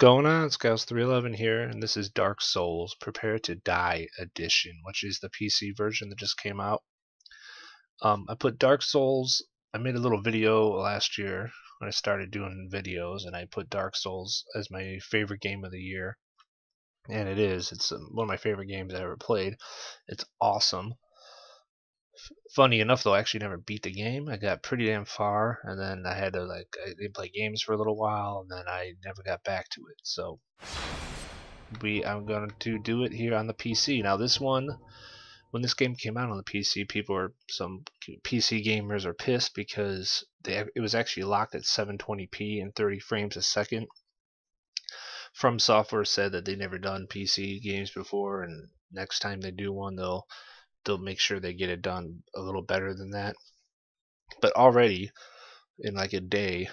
Going on? Scouts 311 here, and this is Dark Souls Prepare to Die Edition, which is the PC version that just came out. I put Dark Souls, I made a little video last year when I started doing videos, and I put Dark Souls as my favorite game of the year. And it is. It's one of my favorite games I ever played. It's awesome. Funny enough, though, I actually never beat the game. I got pretty damn far, and then I didn't play games for a little while, and then I never got back to it. So I'm going to do it here on the PC. Now, this one, when this game came out on the PC, some PC gamers are pissed because it was actually locked at 720p and 30 frames a second. From Software said that they've never done PC games before, and next time they do one, they'll make sure they get it done a little better than that. But already in like a day,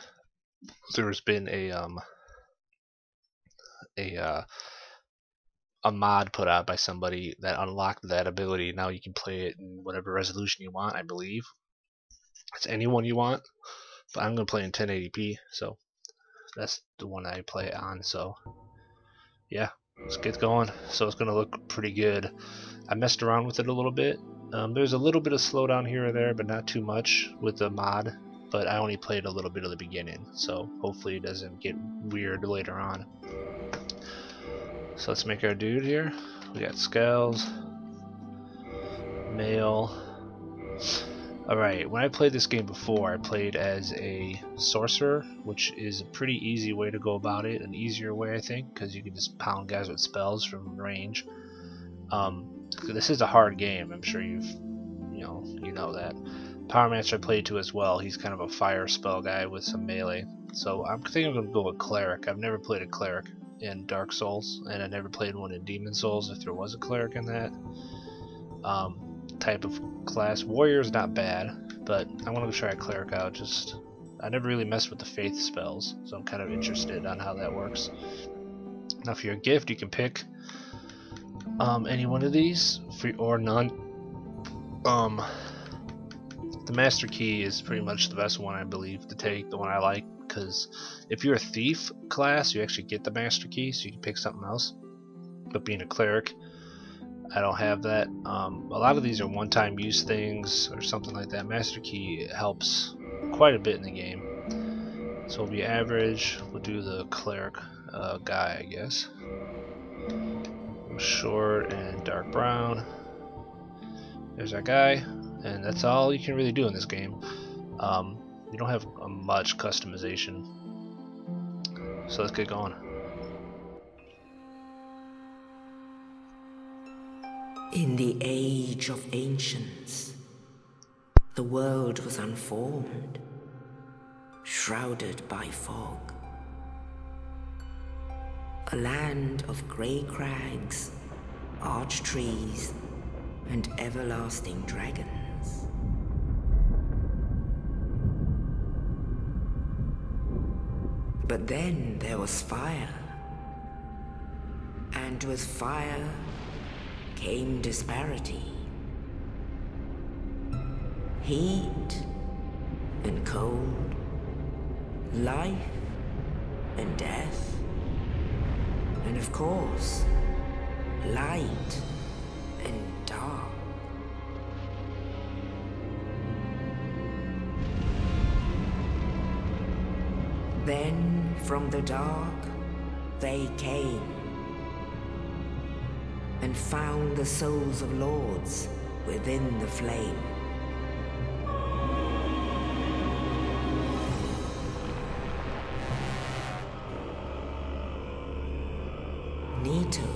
there's been a mod put out by somebody that unlocked that ability. Now you can play it in whatever resolution you want. I believe it's anyone you want, but I'm gonna play in 1080p, so that's the one I play it on. So yeah, let's get going. So it's gonna look pretty good. I messed around with it a little bit. There's a little bit of slowdown here or there, but not too much with the mod. But I only played a little bit of the beginning, so hopefully it doesn't get weird later on. So let's make our dude here. We got scales, male. Alright, when I played this game before, I played as a sorcerer, which is a pretty easy way to go about it. An easier way, I think, because you can just pound guys with spells from range. This is a hard game. I'm sure you know that. Pyromancer I played to as well. He's kind of a fire spell guy with some melee. So I'm thinking I'm gonna go with cleric. I've never played a cleric in Dark Souls, and I never played one in Demon Souls if there was a cleric in that type of class. Warrior's not bad, but I want to try a cleric out. I never really messed with the faith spells, so I'm kind of interested on how that works. Now for your gift, you can pick any one of these, free or none. The master key is pretty much the best one, I believe, to take, the one I like, because if you're a thief class, you actually get the master key, so you can pick something else. But being a cleric, I don't have that. A lot of these are one-time use things or something like that. Master key helps quite a bit in the game. So we'll be average. We'll do the cleric guy, I guess. Short and dark brown. There's our guy, and that's all you can really do in this game. You don't have much customization, so let's get going. In the age of ancients, the world was unformed, shrouded by fog. A land of grey crags, arch trees, and everlasting dragons. But then there was fire, and with fire came disparity. Heat and cold, life and death, and of course, light and dark. Then from the dark they came and found the souls of lords within the flame. Nito,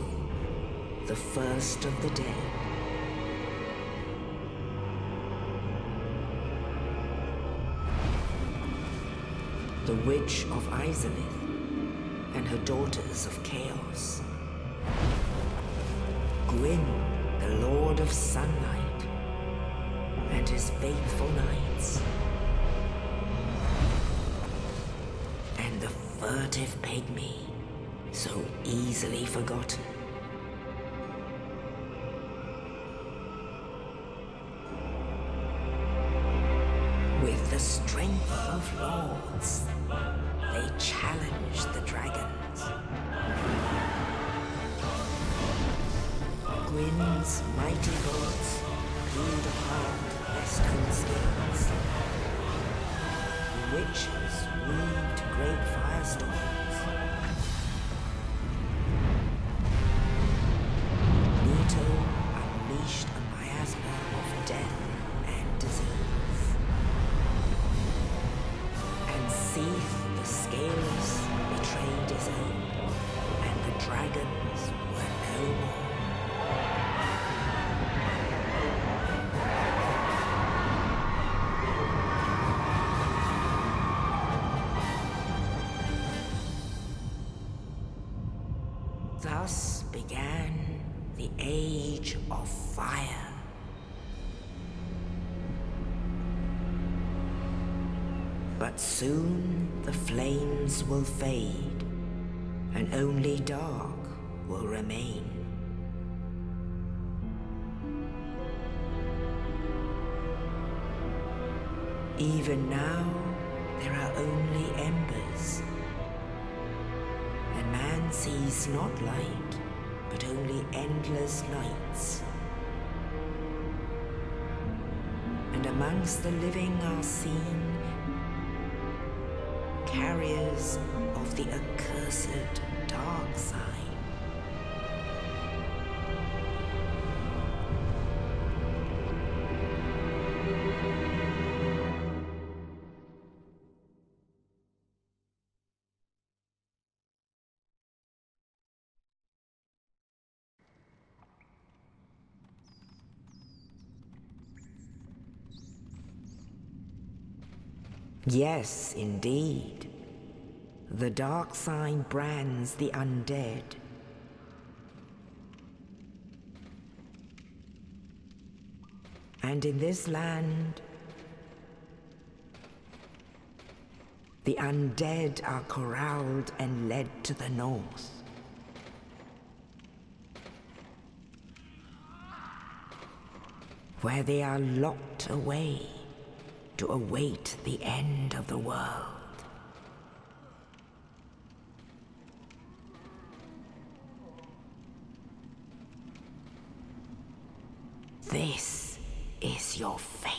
the first of the dead. The Witch of Izalith and her daughters of chaos. Gwyn, the Lord of Sunlight, and his faithful knights. And the furtive pygmy, so easily forgotten. With the strength of lords, they challenged the dragons winds, mighty gods, peeled apart their stone scales. The witches weaved great firestorms. Nito unleashed a miasma of death and disease. And Seath the Scaleless betrayed his own, and the dragons were no more. Thus began the Age of Fire. But soon the flames will fade, and only dark will remain. Even now, there are only embers, and man sees not light, but only endless nights. And amongst the living are seen carriers of the accursed dark side. Yes, indeed. The dark sign brands the undead. And in this land, the undead are corralled and led to the north. Where they are locked away to await the end of the world. This is your fate.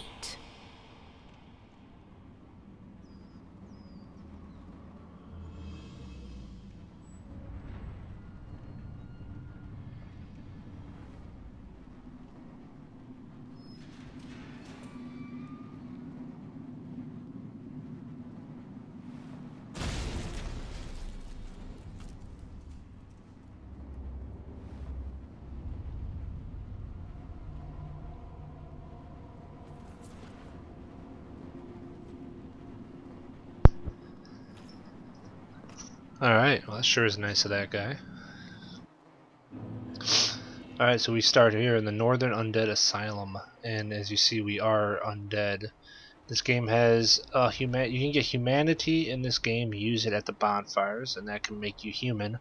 Alright, well that sure is nice of that guy. Alright, so we start here in the Northern Undead Asylum, and as you see we are undead. This game has you can get humanity in this game, you use it at the bonfires, and that can make you human.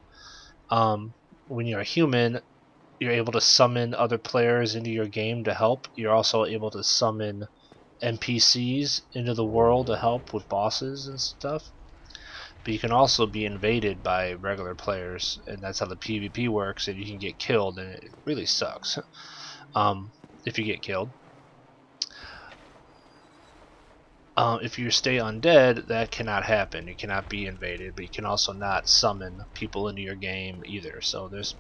When you're a human, you're able to summon other players into your game to help. You're also able to summon NPCs into the world to help with bosses and stuff. But you can also be invaded by regular players, and that's how the PvP works, and you can get killed, and it really sucks if you get killed. If you stay undead, that cannot happen. You cannot be invaded, but you can also not summon people into your game either. So this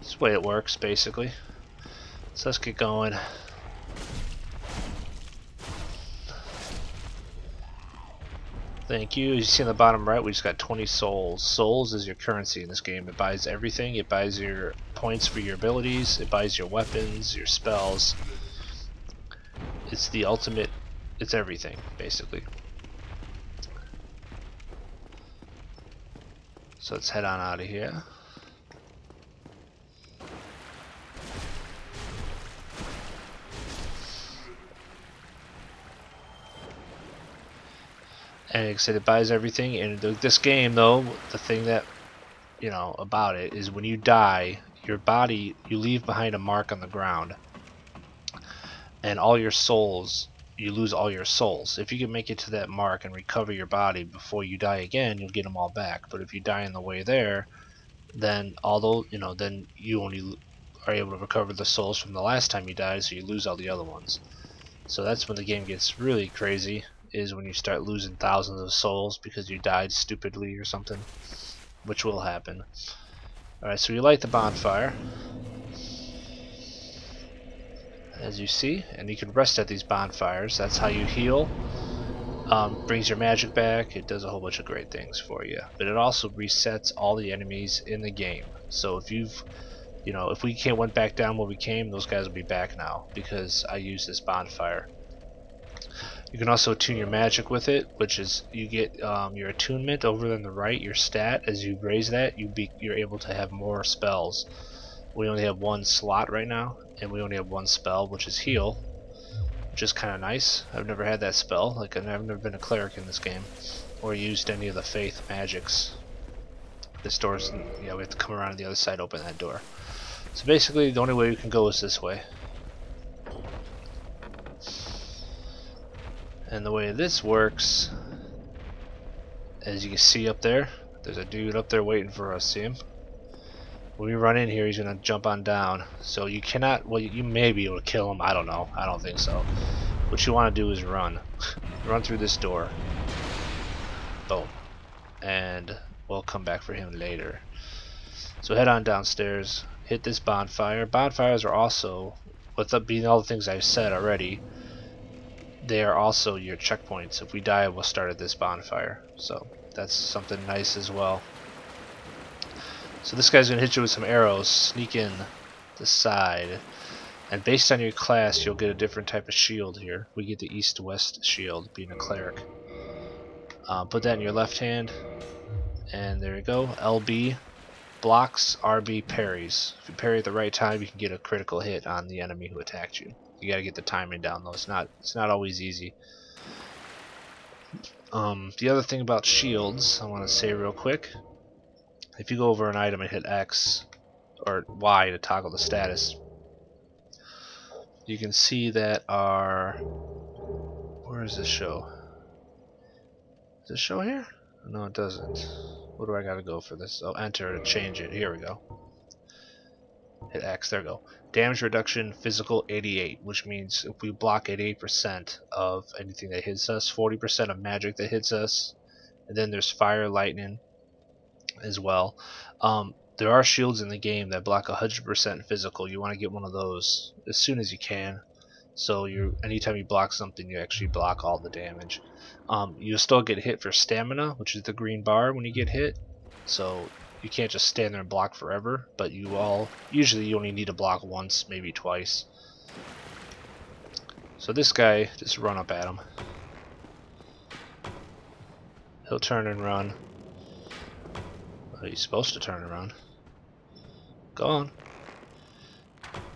is the way it works, basically. So let's get going. Thank you. As you see on the bottom right, we just got 20 souls. Souls is your currency in this game. It buys everything. It buys your points for your abilities. It buys your weapons, your spells. It's the ultimate. It's everything, basically. So let's head on out of here. And like I said, it buys everything. And this game, though, the thing that about it is when you die, your body, you leave behind a mark on the ground, and all your souls, you lose all your souls. If you can make it to that mark and recover your body before you die again, you'll get them all back. But if you die on the way there, then then you only are able to recover the souls from the last time you died, so you lose all the other ones. So that's when the game gets really crazy, is when you start losing thousands of souls because you died stupidly or something, which will happen. Alright, so you light the bonfire, as you see, and you can rest at these bonfires. That's how you heal. Brings your magic back. It does a whole bunch of great things for you, but it also resets all the enemies in the game. So if if we went back down where we came, those guys will be back now because I use this bonfire. You can also attune your magic with it, which is you get your attunement over on the right, your stat. As you raise that, you're able to have more spells. We only have one slot right now, and we only have one spell, which is heal, which is kind of nice. I've never had that spell. Like, I've never been a cleric in this game, or used any of the faith magics. This door's, we have to come around to the other side, open that door. So basically, the only way we can go is this way. And the way this works, as you can see up there, there's a dude up there waiting for us. See him? When we run in here, he's gonna jump on down. So you cannot. Well, you may be able to kill him. I don't know. I don't think so. What you want to do is run. Run through this door. Boom. And we'll come back for him later. So head on downstairs. Hit this bonfire. Bonfires are also, with being all the things I've said already, they are also your checkpoints. If we die, we'll start at this bonfire. So that's something nice as well. So this guy's going to hit you with some arrows. Sneak in the side. And based on your class, you'll get a different type of shield here. We get the east-west shield, being a cleric. Put that in your left hand. And there you go. LB blocks, RB parries. If you parry at the right time, you can get a critical hit on the enemy who attacked you. You gotta get the timing down though. It's not always easy. The other thing about shields I want to say real quick. If you go over an item and hit X or Y to toggle the status, you can see that our, where does this show? Does it show here? No, it doesn't. What do I gotta go for this? Oh, enter to change it. Here we go. Hit X. There we go. Damage reduction, physical 88, which means if we block 88% of anything that hits us, 40% of magic that hits us, and then there's fire, lightning as well. There are shields in the game that block 100% physical. You want to get one of those as soon as you can. So anytime you block something, you actually block all the damage. You still get hit for stamina, which is the green bar when you get hit. So you can't just stand there and block forever, but usually you only need to block once, maybe twice. So this guy, just run up at him. He'll turn and run. Well, he's supposed to turn around. Go on.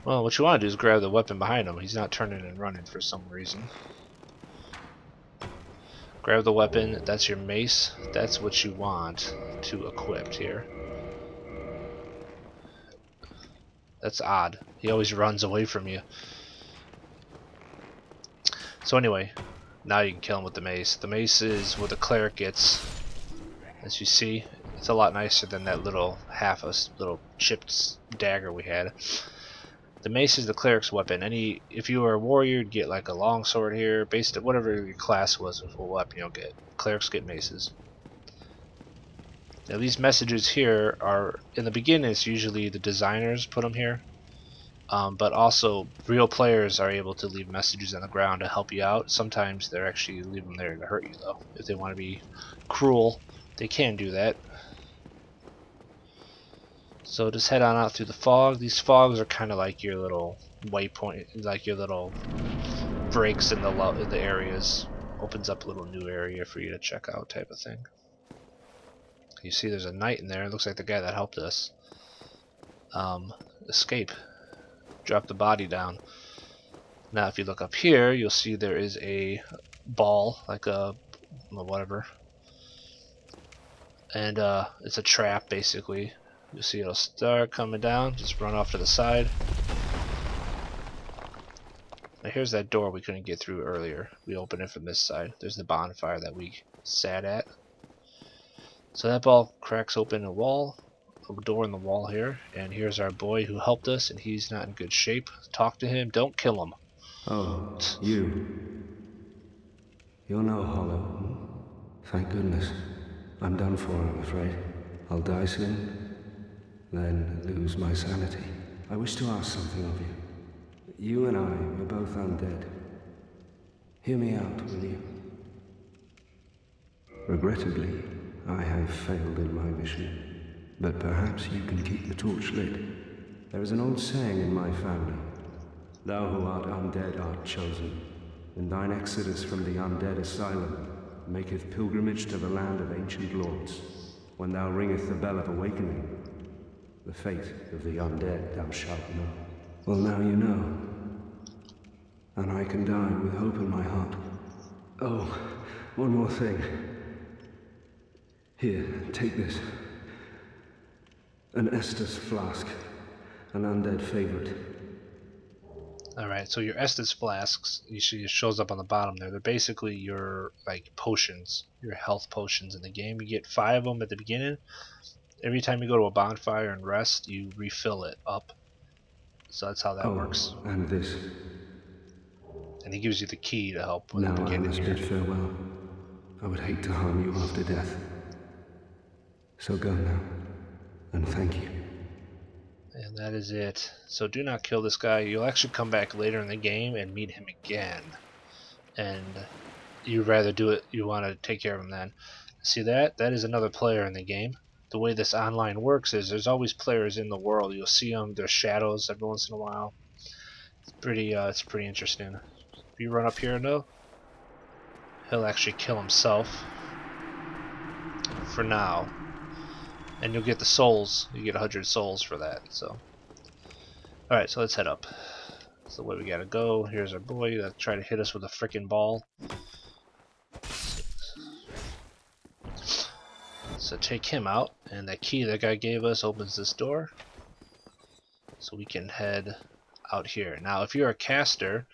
Well, what you want to do is grab the weapon behind him. He's not turning and running for some reason. Grab the weapon. That's your mace. That's what you want to equip here. That's odd. He always runs away from you. So anyway, now you can kill him with the mace. The mace is what the cleric gets. As you see, it's a lot nicer than that little little chipped dagger we had. The mace is the cleric's weapon. If you were a warrior, you'd get like a long sword here, based on whatever your class was with what weapon you'll get. Clerics get maces. Now these messages here are, in the beginning, it's usually the designers put them here. But also, real players are able to leave messages on the ground to help you out. Sometimes they're actually leaving them there to hurt you, though. If they want to be cruel, they can do that. So just head on out through the fog. These fogs are kind of like your little waypoint, like your little breaks in the areas. Opens up a little new area for you to check out, type of thing. You see, there's a knight in there. It looks like the guy that helped us escape. Drop the body down. Now, if you look up here, you'll see there is a ball, like a whatever, and it's a trap basically. You'll see it'll start coming down. Just run off to the side. Now here's that door we couldn't get through earlier. We open it from this side. There's the bonfire that we sat at. So that ball cracks open a wall. a door in the wall here, and here's our boy who helped us, and he's not in good shape. Talk to him, don't kill him. Oh, you. You're no hollow. Thank goodness. I'm done for, I'm afraid. I'll die soon, then lose my sanity. I wish to ask something of you. You and I, we're both undead. Hear me out, will you? Regrettably, I have failed in my mission, but perhaps you can keep the torch lit. There is an old saying in my family. Thou who art undead art chosen, and thine exodus from the Undead Asylum maketh pilgrimage to the land of ancient lords. When thou ringeth the bell of awakening, the fate of the undead thou shalt know. Well, now you know, and I can die with hope in my heart. Oh, one more thing. Here, take this. An Estus flask, an undead favorite. Alright, so your Estus flasks, you see it shows up on the bottom there. They're basically your like potions, your health potions in the game. You get 5 of them at the beginning. Every time you go to a bonfire and rest, you refill it up. So that's how that works. And this. And he gives you the key to help with the Now I beginning must here. bid farewell. I would hate to harm you after death. So go now, and thank you. And that is it. So do not kill this guy. You'll actually come back later in the game and meet him again. And you'd rather do it, you want to take care of him then. See that? That is another player in the game. The way this online works is there's always players in the world. You'll see them, there's shadows every once in a while. It's pretty interesting. If you run up here though, he'll actually kill himself for now. And you'll get the souls. You get 100 souls for that. So, alright, so let's head up. That's the way we gotta go. Here's our boy that tried to hit us with a frickin' ball. So take him out, and that key that guy gave us opens this door. So we can head out here. Now, if you're a caster,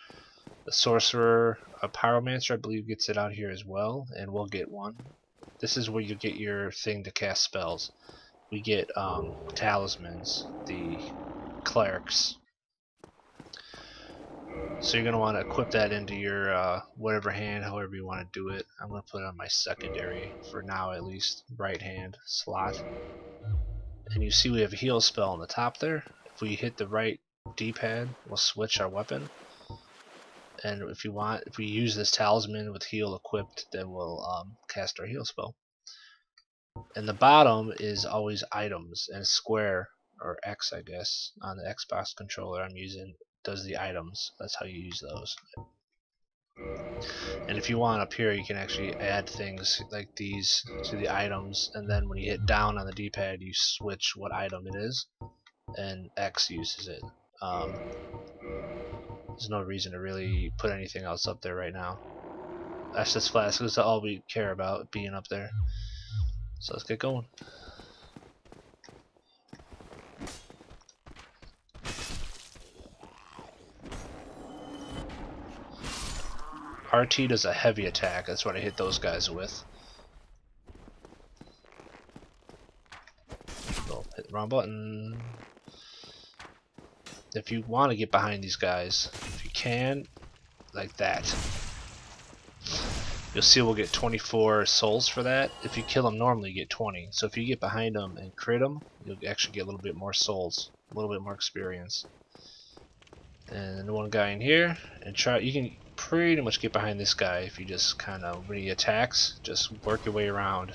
the sorcerer, a pyromancer, I believe, gets it out here as well, and we'll get one. This is where you get your thing to cast spells. We get talismans, the clerics. So you're going to want to equip that into your whatever hand, however you want to do it. I'm going to put it on my secondary, for now at least, right hand slot. And you see we have a heal spell on the top there. If we hit the right D-pad, we'll switch our weapon. And if we use this talisman with heal equipped, then we'll cast our heal spell. And the bottom is always items, and square, or X I guess, on the Xbox controller I'm using, does the items. That's how you use those. And if you want up here, you can actually add things like these to the items, and then when you hit down on the D-pad, you switch what item it is, and X uses it. There's no reason to really put anything else up there right now. Estus flask is all we care about being up there. So let's get going. RT does a heavy attack. That's what I hit those guys with. So hit the wrong button. If you want to get behind these guys, if you can, like that, you'll see we'll get 24 souls for that. If you kill them normally, you get 20. So if you get behind them and crit them, you'll actually get a little bit more souls, a little bit more experience. And one guy in here, and try. You can pretty much get behind this guy if you just kind of, when he attacks, just work your way around.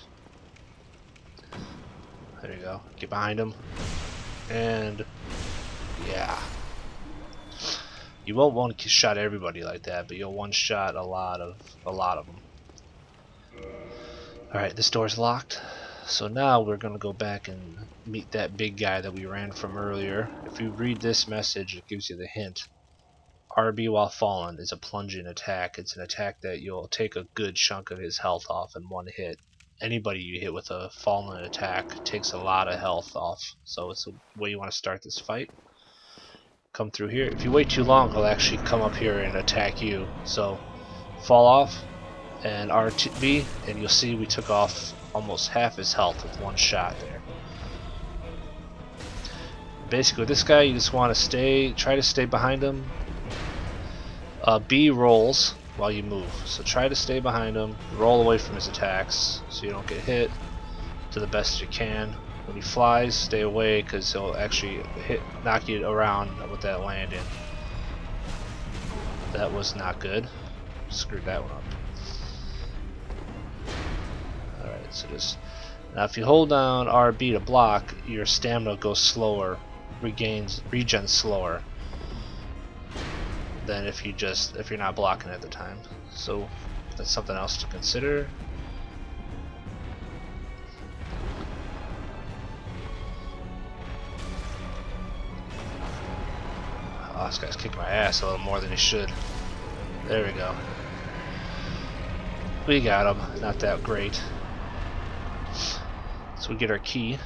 There you go. Get behind him, and yeah. You won't one-shot everybody like that, but you'll one-shot a lot of them. Alright, this door's locked. So now we're going to go back and meet that big guy that we ran from earlier. If you read this message, it gives you the hint. RB while fallen is a plunging attack. It's an attack that you'll take a good chunk of his health off in one hit. Anybody you hit with a fallen attack takes a lot of health off. So it's the way you want to start this fight. Come through here. If you wait too long, he'll actually come up here and attack you. So fall off and RB, and you'll see we took off almost half his health with one shot there. Basically, this guy, you just want to try to stay behind him. B rolls while you move, so try to stay behind him, roll away from his attacks so you don't get hit to the best you can. When he flies, stay away because he'll actually knock you around with that landing. That was not good. Screwed that one up. Alright, so just now if you hold down RB to block, your stamina goes slower, regens slower than if you're not blocking at the time. So that's something else to consider. Oh, this guy's kicking my ass a little more than he should. There we go. We got him. Not that great. So we get our key,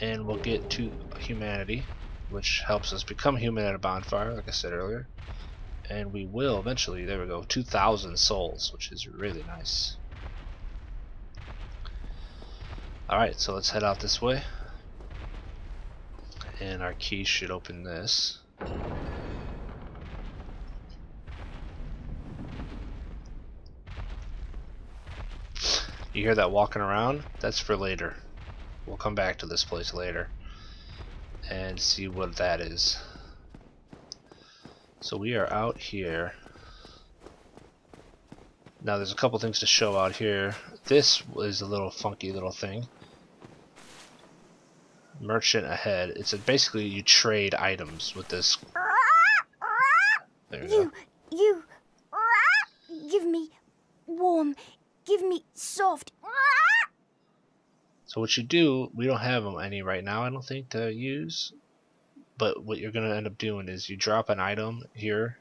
and we'll get to humanity, which helps us become human at a bonfire, like I said earlier. And we will eventually, there we go, 2,000 souls, which is really nice. Alright, so let's head out this way. And our key should open this. You hear that walking around? That's for later. We'll come back to this place later and see what that is. So we are out here. Now there's a couple things to show out here. This is a little funky little thing. Merchant ahead. It's basically you trade items with this. There you You give me warm, give me soft. So what you do, we don't have them any right now, I don't think, to use. But what you're going to end up doing is you drop an item here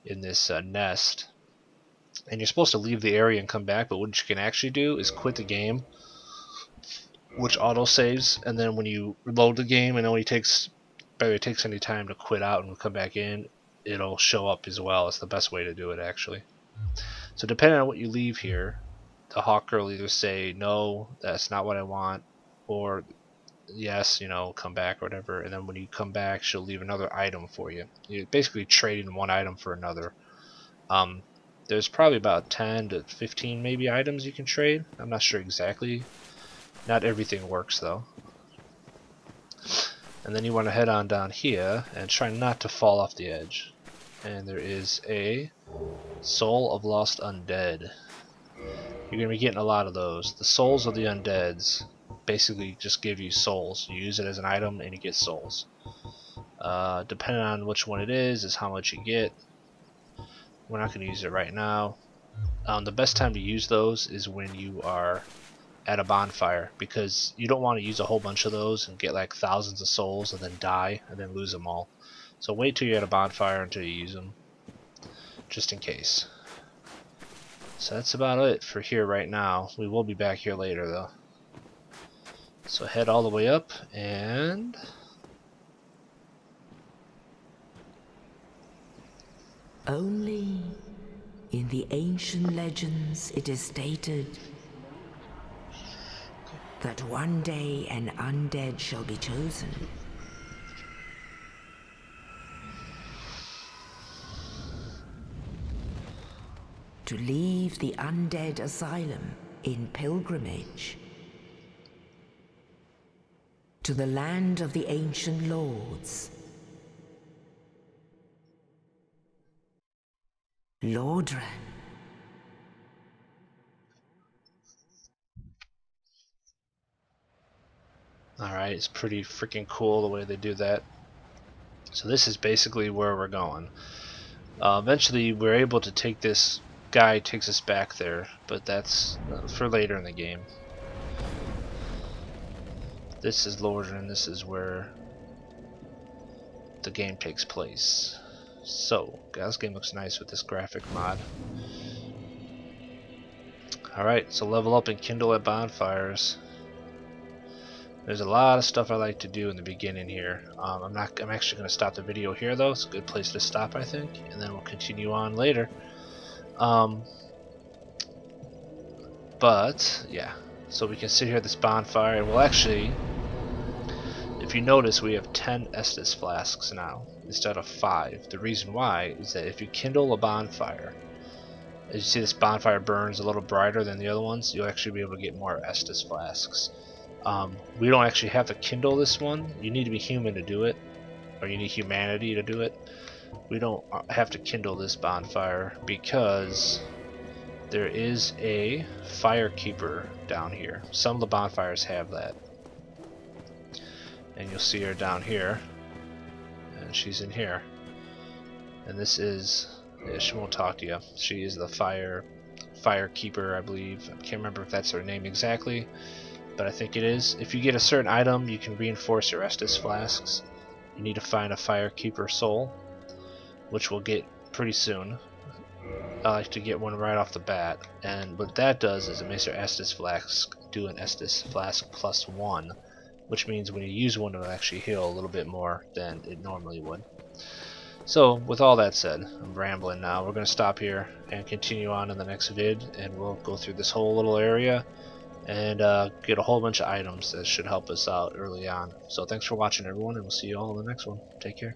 in this nest. And you're supposed to leave the area and come back, but what you can actually do is quit the game, which auto saves, and then when you reload the game and only barely takes any time to quit out and come back in, it'll show up as well. It's the best way to do it, actually. So depending on what you leave here, the hawker will either say no, that's not what I want, or yes, you know, come back or whatever. And then when you come back, she'll leave another item for you. You're basically trading one item for another. There's probably about 10 to 15 maybe items you can trade. I'm not sure exactly. Not everything works though. And then you want to head on down here and try not to fall off the edge. And there is a Soul of Lost Undead. You're going to be getting a lot of those. The souls of the undeads basically just give you souls. You use it as an item and you get souls. Depending on which one it is how much you get. We're not going to use it right now. The best time to use those is when you are at a bonfire, because you don't want to use a whole bunch of those and get like thousands of souls and then die and then lose them all. So wait till you're at a bonfire until you use them, just in case. So that's about it for here right now. We will be back here later though. So head all the way up and Only in the ancient legends it is stated that one day an undead shall be chosen. To leave the Undead Asylum in pilgrimage to the land of the ancient lords. Lordran. alright, it's pretty freaking cool the way they do that. So this is basically where we're going. Eventually we're able to take this guy, takes us back there, but that's for later in the game. This is Lordran, this is where the game takes place. So, this game looks nice with this graphic mod. Alright, so level up in Kindle at Bonfires. There's a lot of stuff I like to do in the beginning here. I'm actually going to stop the video here though. It's a good place to stop, I think, and then we'll continue on later. But yeah, so we can sit here at this bonfire, and we'll actually, if you notice, we have 10 Estus flasks now instead of 5. The reason why is that if you kindle a bonfire, as you see this bonfire burns a little brighter than the other ones, you'll actually be able to get more Estus flasks. We don't actually have to kindle this one. You need to be human to do it, or you need humanity to do it. We don't have to kindle this bonfire because there is a fire keeper down here. Some of the bonfires have that. And you'll see her down here. And she's in here. And this is... yeah, she won't talk to you. She is the fire keeper, I believe. I can't remember if that's her name exactly, but I think it is. If you get a certain item, you can reinforce your Estus flasks. You need to find a fire keeper soul, which we'll get pretty soon. I like to get one right off the bat, and what that does is it makes your Estus flask do an Estus flask +1, which means when you use one, it'll actually heal a little bit more than it normally would. So, with all that said, I'm rambling now. We're going to stop here and continue on in the next vid, and we'll go through this whole little area and get a whole bunch of items that should help us out early on. So thanks for watching, everyone, and we'll see you all in the next one. Take care.